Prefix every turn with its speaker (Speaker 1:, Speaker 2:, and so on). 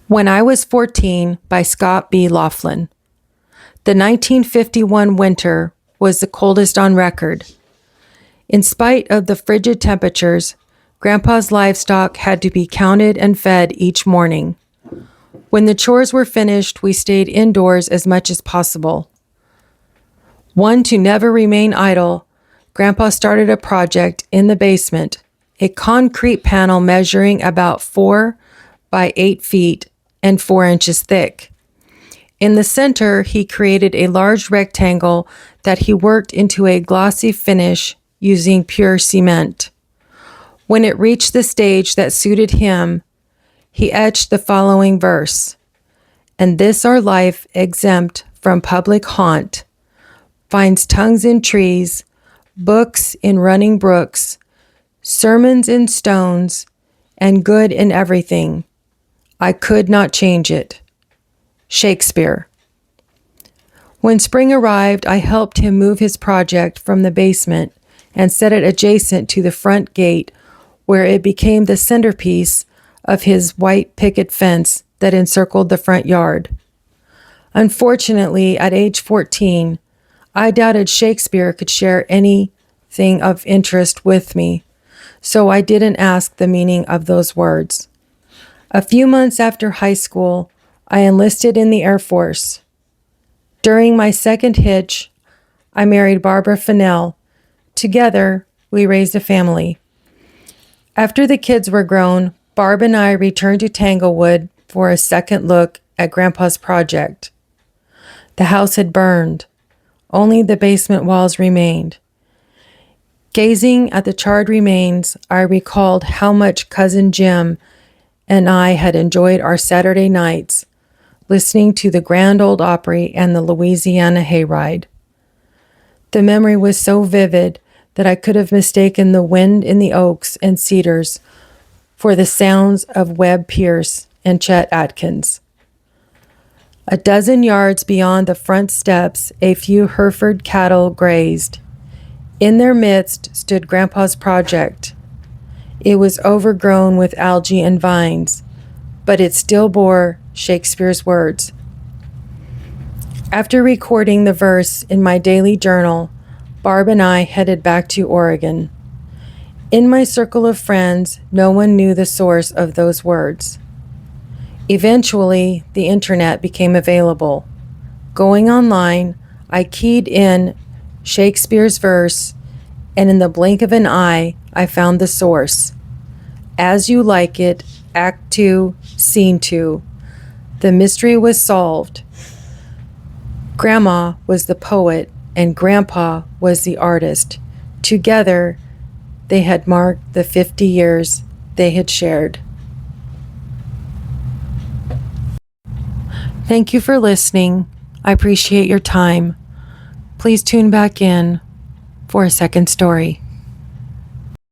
Speaker 1: When I Was 14 by Scott B. Laughlin. The 1951 winter was the coldest on record. In spite of the frigid temperatures, Grandpa's livestock had to be counted and fed each morning. When the chores were finished, we stayed indoors as much as possible. One to never remain idle, Grandpa started a project in the basement, a concrete panel measuring about 4 by 8 feet and 4 inches thick. In the center, he created a large rectangle that he worked into a glossy finish using pure cement. When it reached the stage that suited him, he etched the following verse: "And this our life exempt from public haunt, finds tongues in trees, books in running brooks, sermons in stones, and good in everything. I could not change it." Shakespeare. When spring arrived, I helped him move his project from the basement and set it adjacent to the front gate, where it became the centerpiece of his white picket fence that encircled the front yard. Unfortunately, at age 14, I doubted Shakespeare could share anything of interest with me, so I didn't ask the meaning of those words. A few months after high school, I enlisted in the Air Force. During my second hitch, I married Barbara Fennell. Together, we raised a family. After the kids were grown, Barb and I returned to Tanglewood for a second look at Grandpa's project. The house had burned. Only the basement walls remained. Gazing at the charred remains, I recalled how much Cousin Jim and I had enjoyed our Saturday nights, listening to the Grand Ole Opry and the Louisiana Hayride. The memory was so vivid that I could have mistaken the wind in the oaks and cedars for the sounds of Webb Pierce and Chet Atkins. A dozen yards beyond the front steps, a few Hereford cattle grazed. In their midst stood Grandpa's project. It was overgrown with algae and vines, but it still bore Shakespeare's words. After recording the verse in my daily journal, Barb and I headed back to Oregon. In my circle of friends, no one knew the source of those words. Eventually, the internet became available. Going online, I keyed in Shakespeare's verse, and in the blink of an eye, I found the source. As You Like It, Act 2, Scene 2. The mystery was solved. Grandma was the poet, and Grandpa was the artist. Together, they had marked the 50 years they had shared. Thank you for listening. I appreciate your time. Please tune back in for a second story.